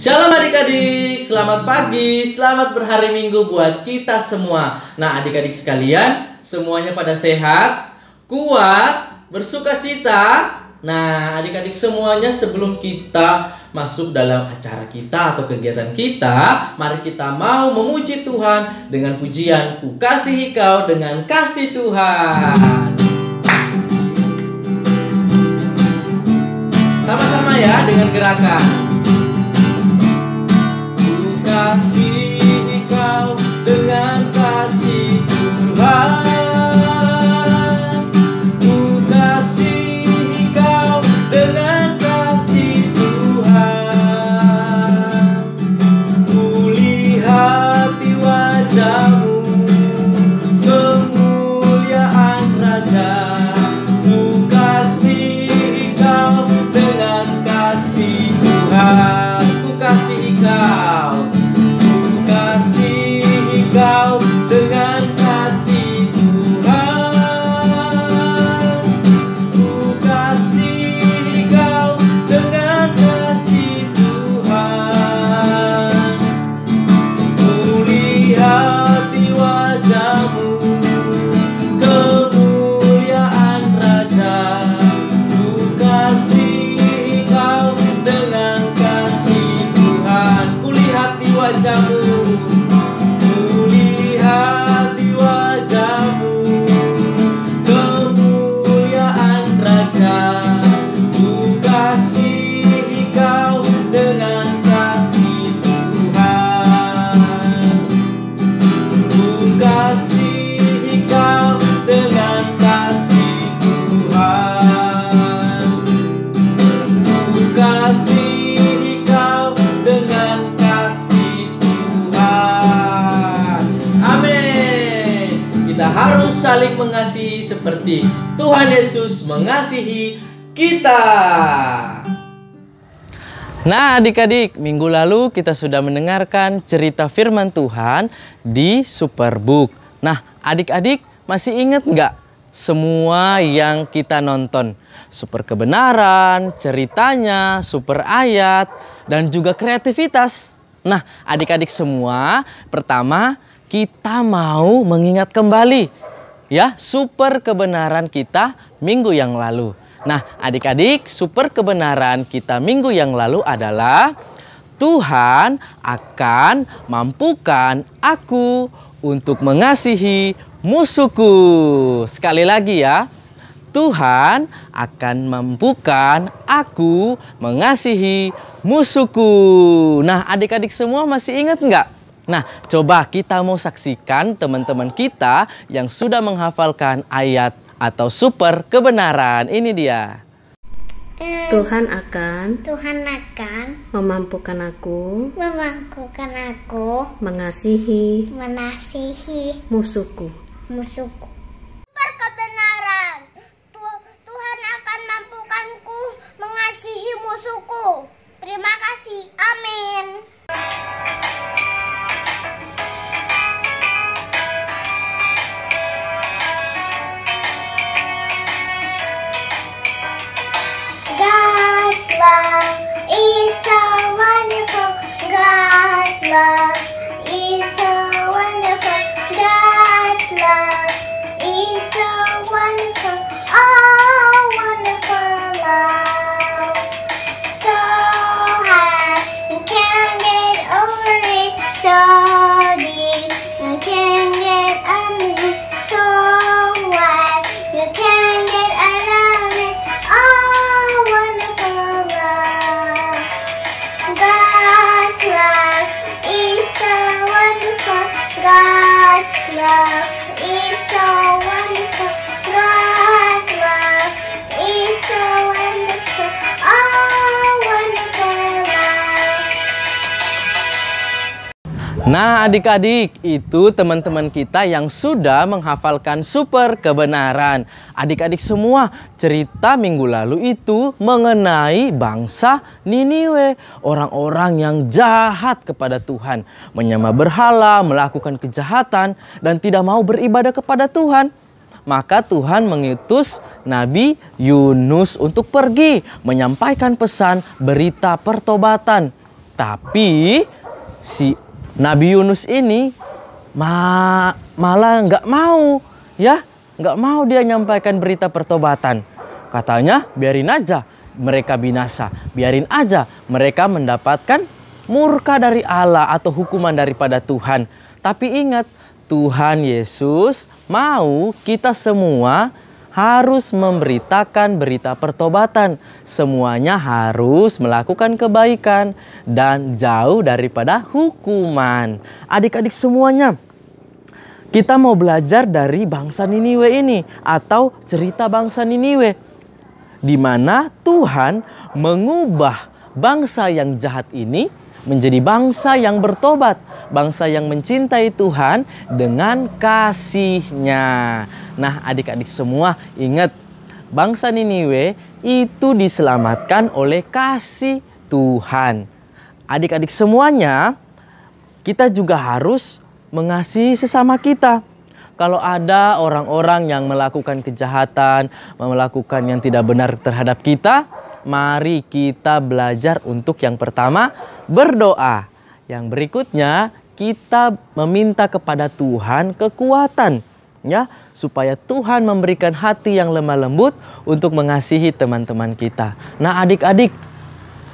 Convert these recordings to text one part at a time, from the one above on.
Shalom adik-adik, selamat pagi, selamat berhari Minggu buat kita semua. Nah adik-adik sekalian, semuanya pada sehat, kuat, bersuka cita. Nah adik-adik semuanya, sebelum kita masuk dalam acara kita atau kegiatan kita, mari kita mau memuji Tuhan dengan pujian Ku Kasihi Kau dengan kasih Tuhan. Sama-sama ya dengan gerakan. Kasihi Kau dengan kasih Tuhan, Ku kasihi Kau dengan kasih Tuhan. Ku lihat di wajah-Mu kemuliaan Raja. Ku kasihi Kau dengan kasih Tuhan. Ku kasihi Kau. Kau dengan kasih Tuhan, Ku kasihi Kau dengan kasih Tuhan. Ku lihat di wajah-Mu kemuliaan Raja. Ku kasihi Kau dengan kasih Tuhan. Ku lihat di wajah-Mu, harus saling mengasihi seperti Tuhan Yesus mengasihi kita. Nah adik-adik, minggu lalu kita sudah mendengarkan cerita firman Tuhan di Superbook. Nah adik-adik masih ingat nggak semua yang kita nonton? Super kebenaran, ceritanya, super ayat, dan juga kreativitas. Nah adik-adik semua, pertama kita mau mengingat kembali ya super kebenaran kita minggu yang lalu. Nah adik-adik, super kebenaran kita minggu yang lalu adalah Tuhan akan mampukan aku untuk mengasihi musuhku. Sekali lagi ya, Tuhan akan mampukan aku mengasihi musuhku. Nah adik-adik semua masih ingat nggak? Nah, coba kita mau saksikan teman-teman kita yang sudah menghafalkan ayat atau super kebenaran. Ini dia. Tuhan akan memampukan aku mengasihi musuhku. Super kebenaran. Tuhan akan mampukanku mengasihi musuhku. Terima kasih. Amin. God's love is so wonderful. God's love is so wonderful. God's love is so wonderful. Oh, wonderful love. So high, you can't get over it. So deep, you can't get under it. So wide, you can't get around it. Oh, wonderful love. God's love is so wonderful. God's love is so wonderful. God's love is so wonderful. Oh, wonderful love. Nah adik-adik, itu teman-teman kita yang sudah menghafalkan super kebenaran. Adik-adik semua, cerita minggu lalu itu mengenai bangsa Niniwe. Orang-orang yang jahat kepada Tuhan, menyembah berhala, melakukan kejahatan, dan tidak mau beribadah kepada Tuhan. Maka Tuhan mengutus Nabi Yunus untuk pergi menyampaikan pesan berita pertobatan. Tapi si Nabi Yunus ini malah nggak mau, ya, nggak mau dia nyampaikan berita pertobatan. Katanya biarin aja mereka binasa, biarin aja mereka mendapatkan murka dari Allah atau hukuman daripada Tuhan. Tapi ingat, Tuhan Yesus mau kita semua harus memberitakan berita pertobatan. Semuanya harus melakukan kebaikan dan jauh daripada hukuman. Adik-adik semuanya, kita mau belajar dari bangsa Niniwe ini atau cerita bangsa Niniwe, di mana Tuhan mengubah bangsa yang jahat ini menjadi bangsa yang bertobat, bangsa yang mencintai Tuhan dengan kasih-Nya. Nah, adik-adik semua ingat, bangsa Niniwe itu diselamatkan oleh kasih Tuhan. Adik-adik semuanya, kita juga harus mengasihi sesama kita. Kalau ada orang-orang yang melakukan kejahatan, melakukan yang tidak benar terhadap kita, mari kita belajar untuk yang pertama berdoa. Yang berikutnya kita meminta kepada Tuhan kekuatan, ya, supaya Tuhan memberikan hati yang lemah lembut untuk mengasihi teman-teman kita. Nah, adik-adik,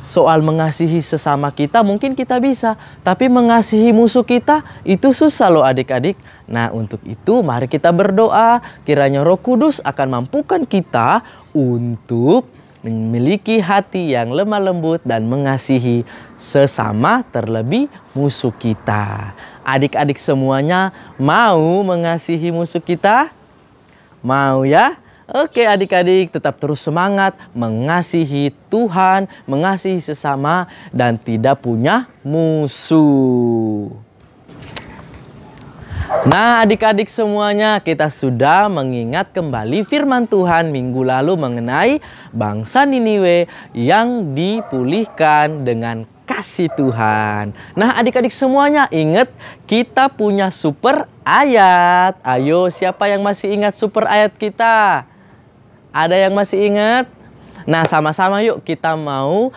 soal mengasihi sesama kita mungkin kita bisa, tapi mengasihi musuh kita itu susah loh adik-adik. Nah, untuk itu mari kita berdoa kiranya Roh Kudus akan mampukan kita untuk memiliki hati yang lemah lembut dan mengasihi sesama, terlebih musuh kita. Adik-adik semuanya mau mengasihi musuh kita? Mau ya? Oke adik-adik, tetap terus semangat mengasihi Tuhan, mengasihi sesama, dan tidak punya musuh. Nah adik-adik semuanya, kita sudah mengingat kembali firman Tuhan minggu lalu mengenai bangsa Niniwe yang dipulihkan dengan kasih Tuhan. Nah adik-adik semuanya ingat, kita punya super ayat. Ayo, siapa yang masih ingat super ayat kita? Ada yang masih ingat? Nah, sama-sama yuk kita mau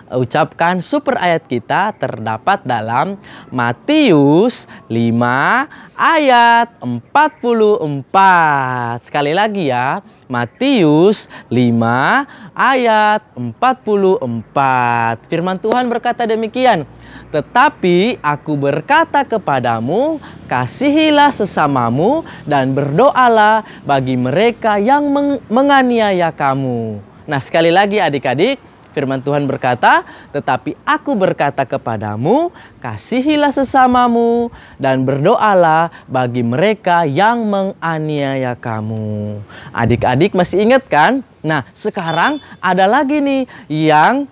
ucapkan super ayat kita, terdapat dalam Matius 5 ayat 44. Sekali lagi ya, Matius 5 ayat 44. Firman Tuhan berkata demikian, "Tetapi aku berkata kepadamu, kasihilah sesamamu dan berdoalah bagi mereka yang menganiaya kamu." Nah, sekali lagi adik-adik, firman Tuhan berkata, "Tetapi aku berkata kepadamu, kasihilah sesamamu dan berdoalah bagi mereka yang menganiaya kamu." Adik-adik masih ingat kan? Nah, sekarang ada lagi nih yang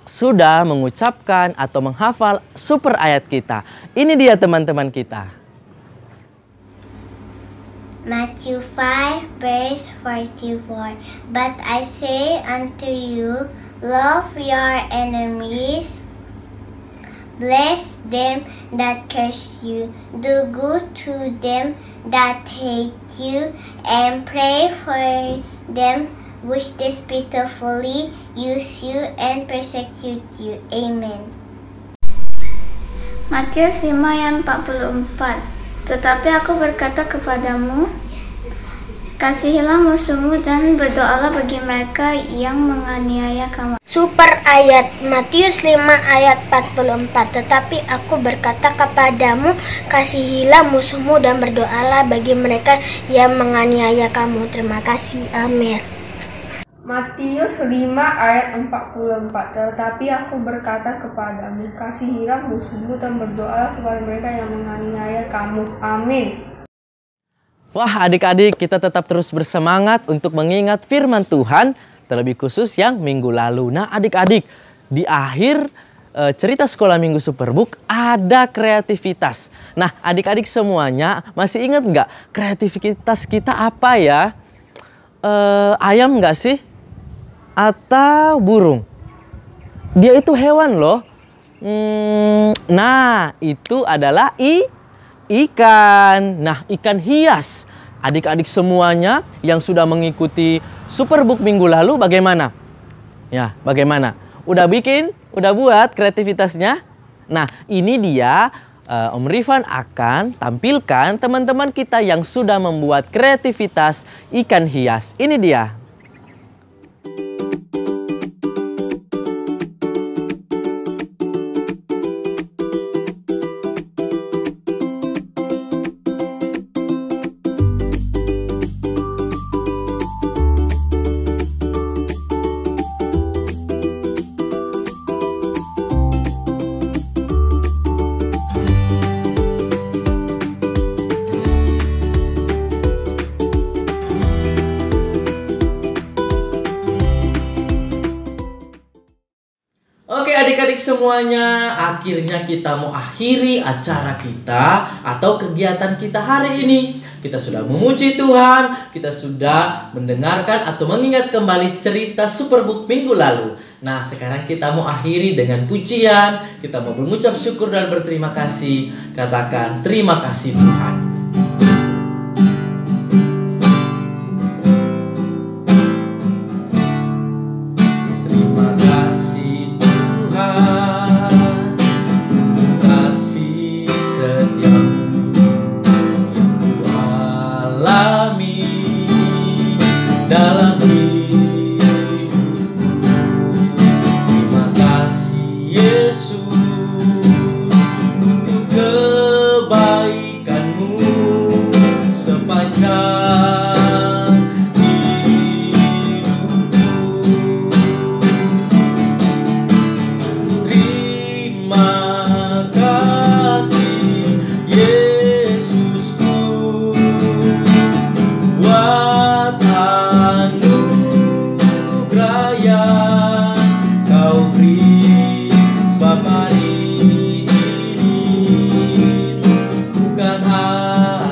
sudah mengucapkan atau menghafal super ayat kita. Ini dia teman-teman kita. Matthew 5 verse 44. But I say unto you, love your enemies, bless them that curse you, do good to them that hate you, and pray for them which despitefully use you and persecute you. Amen. Matius 5 ayat 44. Tetapi aku berkata kepadamu, kasihilah musuhmu dan berdoalah bagi mereka yang menganiaya kamu. Super ayat Matius 5 ayat 44. Tetapi aku berkata kepadamu, kasihilah musuhmu dan berdoalah bagi mereka yang menganiaya kamu. Terima kasih. Amin. Matius 5 ayat 44. Tetapi aku berkata kepadamu, kasihilah musuhmu dan berdoalah kepada mereka yang menganiaya kamu. Amin. Wah adik-adik, kita tetap terus bersemangat untuk mengingat firman Tuhan, terlebih khusus yang minggu lalu. Nah adik-adik, di akhir cerita sekolah minggu Superbook ada kreativitas. Nah adik-adik semuanya masih ingat nggak kreativitas kita apa ya? Ayam nggak sih? Atau burung? Dia itu hewan loh. Nah itu adalah ikan. Nah, ikan hias. Adik-adik semuanya yang sudah mengikuti Superbook minggu lalu bagaimana? Ya, bagaimana? Udah bikin? Udah buat kreativitasnya? Nah, ini dia Om Rifan akan tampilkan teman-teman kita yang sudah membuat kreativitas ikan hias. Ini dia. Oke adik-adik semuanya, akhirnya kita mau akhiri acara kita atau kegiatan kita hari ini. Kita sudah memuji Tuhan, kita sudah mendengarkan atau mengingat kembali cerita Superbook minggu lalu. Nah, sekarang kita mau akhiri dengan pujian, kita mau mengucap syukur dan berterima kasih. Katakan terima kasih Tuhan. Terima kasih Tuhan untuk kasih setiamu yang ku alami dalam hidupku. Terima kasih Yesus untuk kebaikanmu sepanjang hidupku. Terima kasih Yesusku buat anugerah yang kau beri, sebab hari ini bukan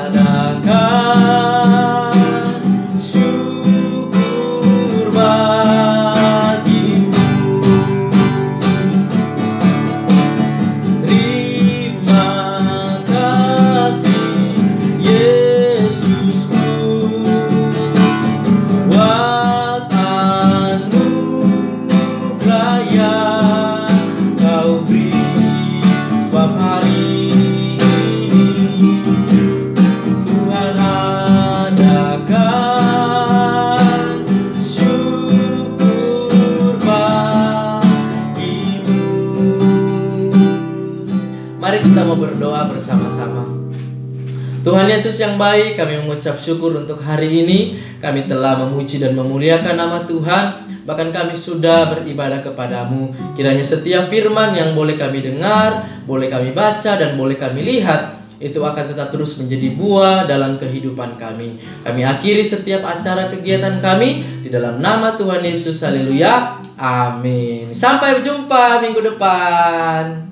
adakan syukur bagimu. Terima kasih Yesusku buat anugerah yang kau beri, sebab hari ini Tuhan adakan syukur bagimu. Mari kita mau berdoa bersama-sama. Tuhan Yesus yang baik, kami mengucap syukur untuk hari ini. Kami telah memuji dan memuliakan nama Tuhan. Bahkan kami sudah beribadah kepadamu. Kiranya setiap firman yang boleh kami dengar, boleh kami baca, dan boleh kami lihat, itu akan tetap terus menjadi buah dalam kehidupan kami. Kami akhiri setiap acara kegiatan kami di dalam nama Tuhan Yesus. Haleluya. Amin. Sampai berjumpa minggu depan.